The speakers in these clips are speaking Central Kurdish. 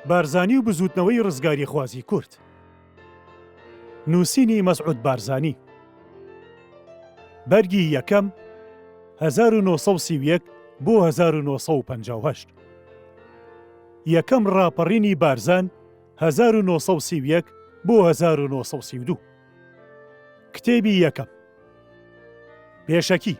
بارزانی و بزوتنەوەی ڕزگاری خوازی کورد. نووسینی مەسعود بارزانی. بەرگی یەکەم 1930 بۆ 1950. یەکەم ڕاپەڕینی بارزان 1930 بۆ 1932. کتێبی یەکەم. پێشەکی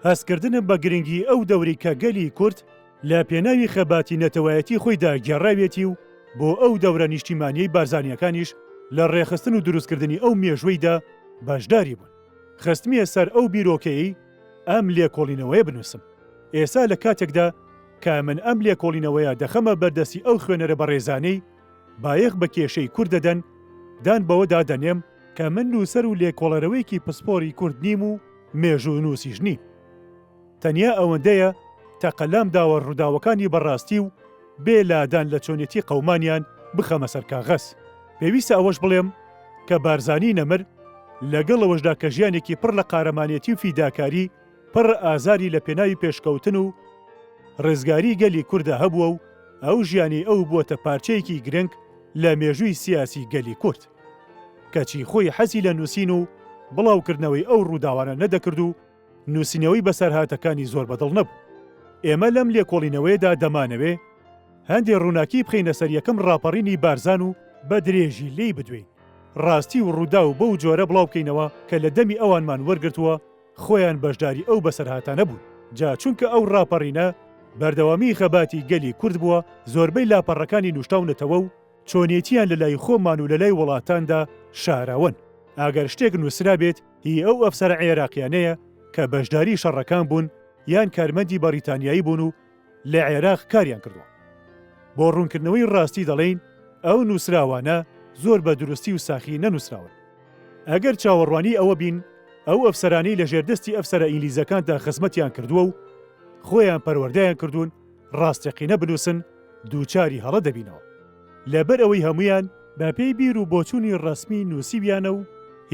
هەستکردنم بە گرنگی ئەو دەوری کە گەلی کورد لە پێناوی خەباتی نەتەوایەتی خۆیدا گێڕاوێتی و بۆ ئەو دەورە نیشتیمانیەی بارزانیەکانیش لە ڕێخستن و دروستکردنی ئەو مێژوەیدا بەشداری بوون. خستمیە سەر ئەو بیرۆکەیەی ئەم لێکۆڵینەوەیە بنووسم. ئێستا لە کاتێکدا کە من ئەم لێکۆڵینەوەیە دەخەمە بەردەسی ئەو خوێنەرە بەڕێزانەی بایەخ بە کێشەی کورد دەدەن، دان بەوەدا دەنێم کە من نووسەر و لێکۆڵەرەوەیەکی پسپۆری کورد نیم و مێژوو نووسیش نیم. تەنیا ئەوەندەیە تەقەلام داوە ڕووداوەکانی بەڕاستی و بێ لادان لە چۆنێتی قەومانیان بخەمە سەر کاغەز. پێویستە ئەوەش بڵێم کە بارزانی نەمر لەگەڵەوەشدا کە ژیانێکی پڕ لە قارەمانێتی و فیداکاری پڕ ئازاری لە پێناوی پێشکەوتن و ڕزگاری گەلی کووردە هەبووە و ئەو ژیانی ئەو بووەتە پارچەیەکی گرنگ لە مێژووی سیاسی گەلی کورد. کەچی خۆی حەزی لە نووسین و بڵاوکردنەوەی ئەو ڕووداوانە نەدەکرد و نووسینەوەی بەسەرهاتەکانی زۆر بەدڵ نەبوو. ئێمە لەم لێکۆڵینەوەیەدا دەمانەوێ هەندێک ڕووناکی بخەینە سەر یەکەم ڕاپەڕینی بارزان و بە درێژی لێی بدوێین. ڕاستی و ڕوودا و بەو جۆرە بڵاو بکەینەوە کە لە دەمی ئەوانمان وەرگرتووە خۆیان بەشداری ئەو بەسەرهاتانە بوون. جا چونکە ئەو ڕاپەڕینە بەردەوامی خەباتی گەلی کورد بووە، زۆربەی لاپەڕەکانی نوشتاونەتەوە و چۆنیەتیان لە لای خۆمان و لە لای وڵاتاندا شاراون. ئاگەر شتێک نووسرا بێت هی ئەو ئەفسەرە عێراقیانەیە کە بەشداری شەڕەکان بوون یان کارمەندی بەریتانیایی بوون و لە عێراق کاریان کردووە. بۆ ڕوونکردنەوەی ڕاستی دەڵێن ئەو نووسراوانە زۆر بە دروستی و ساخی نەنووسراون. ئەگەر چاوەڕوانی ئەوە بین ئەو ئەفسەرانەی لە ژێردەستی ئەفسەرە ئینگلیزەکاندا خزمەتیان کردووە و خۆیان پەروەردەیان کردوون ڕاستەقینە بنووسن دووچاری هەڵە دەبینەوە. لەبەر ئەوەی هەمویان بە پێی بیر و بۆچوونی ڕسمی نووسیبیانە و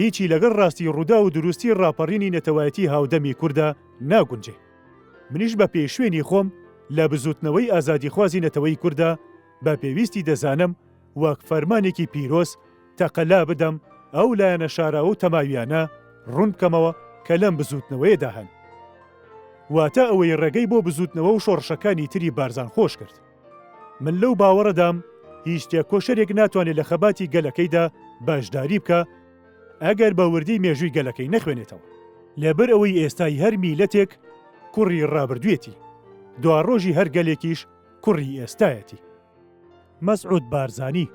هیچی لەگەڵ ڕاستی ڕوودا و دروستی ڕاپەڕینی نەتەوایەتی هاودەمی کووردا ناگونجێ. منیش بە پێشوێنی خۆم لە بزوتنەوەی ئازادیخوازی نەتەوەی کووردا بە پێویستی دەزانم وەک فەرمانێکی پیرۆز تەقەلا بدەم ئەو لایەنە شاراوە و تەماویانە ڕوون بکەمەوە کە لەم بزوتنەوەیەدا هەن. واتە ئەوەی ڕێگەی بۆ بزوتنەوە و شۆڕشەکانی تری بارزان خۆش کرد. من لەو باوەڕەدام هیچ شتێک کۆشەرێک ناتوانێت لە خەباتی گەلەکەیدا باشداری بکە ئەگەر بە وردی مێژووی گەلەکەی نەخوێنێتەوە. لەبەر ئەوەی ئێستای هەر میلەتێک کوڕی ڕابردوێتی، دوا ڕۆژی هەر گەلێکیش کوڕی ئێستایەتی. مەسعود بارزانی.